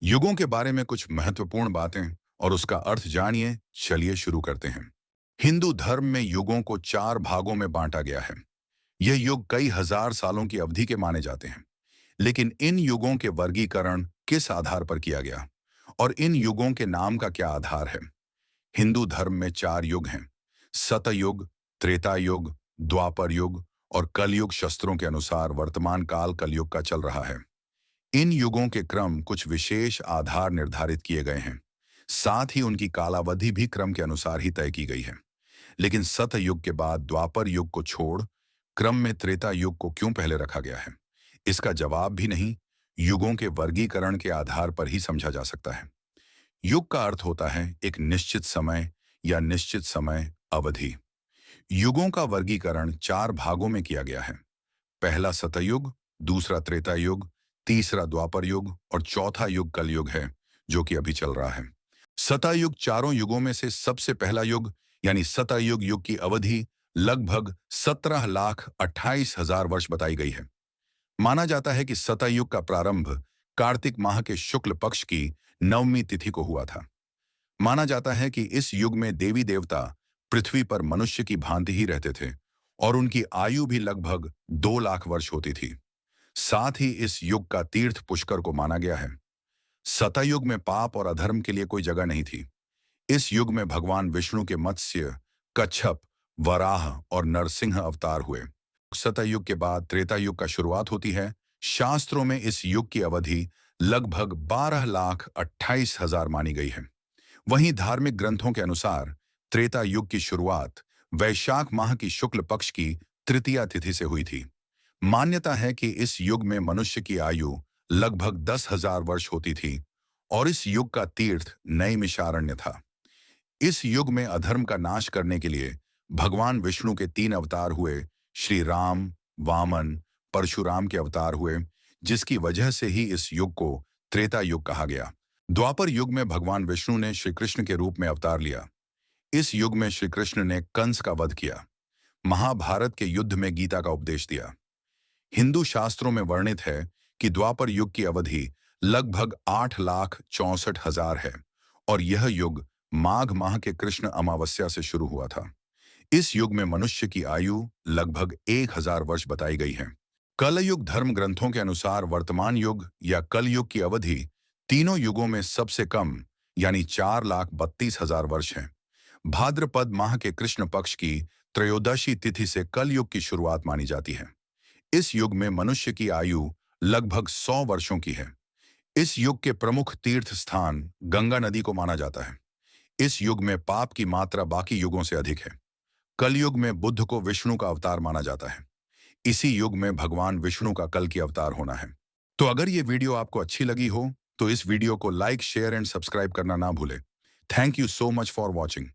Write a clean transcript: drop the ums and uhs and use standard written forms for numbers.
युगों के बारे में कुछ महत्वपूर्ण बातें और उसका अर्थ जानिए। चलिए शुरू करते हैं। हिंदू धर्म में युगों को चार भागों में बांटा गया है। यह युग कई हजार सालों की अवधि के माने जाते हैं। लेकिन इन युगों के वर्गीकरण किस आधार पर किया गया और इन युगों के नाम का क्या आधार है? हिंदू धर्म में चार युग हैं: सतयुग, त्रेता युग, द्वापर युग और कलयुग। शस्त्रों के अनुसार वर्तमान काल कलयुग का चल रहा है। इन युगों के क्रम कुछ विशेष आधार निर्धारित किए गए हैं। साथ ही उनकी कालावधि भी क्रम के अनुसार ही तय की गई है। लेकिन सतयुग के बाद द्वापर युग को छोड़ क्रम में त्रेता युग को क्यों पहले रखा गया है, इसका जवाब भी नहीं, युगों के वर्गीकरण के आधार पर ही समझा जा सकता है। युग का अर्थ होता है एक निश्चित समय या निश्चित समय अवधि। युगों का वर्गीकरण चार भागों में किया गया है। पहला सतयुग, दूसरा त्रेता युग, तीसरा द्वापर युग और चौथा युग कलयुग है, जो कि अभी चल रहा है। सतयुग चारों युगों में से सबसे पहला युग, यानी सतयुग युग की अवधि लगभग 17,28,000 वर्ष बताई गई है। माना जाता है कि सतयुग का प्रारंभ कार्तिक माह के शुक्ल पक्ष की नवमी तिथि को हुआ था। माना जाता है कि इस युग में देवी देवता पृथ्वी पर मनुष्य की भांति ही रहते थे और उनकी आयु भी लगभग 2 लाख वर्ष होती थी। साथ ही इस युग का तीर्थ पुष्कर को माना गया है। सतयुग में पाप और अधर्म के लिए कोई जगह नहीं थी। इस युग में भगवान विष्णु के मत्स्य, कच्छप, वराह और नरसिंह अवतार हुए। सतयुग के बाद त्रेता युग का शुरुआत होती है। शास्त्रों में इस युग की अवधि लगभग 12,28,000 मानी गई है। वहीं धार्मिक ग्रंथों के अनुसार त्रेता युग की शुरुआत वैशाख माह की शुक्ल पक्ष की तृतीया तिथि से हुई थी। मान्यता है कि इस युग में मनुष्य की आयु लगभग 10,000 वर्ष होती थी और इस युग का तीर्थ नैमिषारण्य था। इस युग में अधर्म का नाश करने के लिए भगवान विष्णु के 3 अवतार हुए। श्री राम, वामन, परशुराम के अवतार हुए, जिसकी वजह से ही इस युग को त्रेता युग कहा गया। द्वापर युग में भगवान विष्णु ने श्री कृष्ण के रूप में अवतार लिया। इस युग में श्री कृष्ण ने कंस का वध किया, महाभारत के युद्ध में गीता का उपदेश दिया। हिंदू शास्त्रों में वर्णित है कि द्वापर युग की अवधि लगभग 8,64,000 है और यह युग माघ माह के कृष्ण अमावस्या से शुरू हुआ था। इस युग में मनुष्य की आयु लगभग 1,000 वर्ष बताई गई है। कलयुग धर्म ग्रंथों के अनुसार वर्तमान युग या कलयुग की अवधि तीनों युगों में सबसे कम, यानी 4,32,000 वर्ष है। भाद्रपद माह के कृष्ण पक्ष की त्रयोदशी तिथि से कलयुग की शुरुआत मानी जाती है। इस युग में मनुष्य की आयु लगभग 100 वर्षों की है। इस युग के प्रमुख तीर्थ स्थान गंगा नदी को माना जाता है। इस युग में पाप की मात्रा बाकी युगों से अधिक है। कलयुग में बुद्ध को विष्णु का अवतार माना जाता है। इसी युग में भगवान विष्णु का कल की अवतार होना है। तो अगर ये वीडियो आपको अच्छी लगी हो तो इस वीडियो को लाइक, शेयर एंड सब्सक्राइब करना ना भूलें। Thank you so much for watching.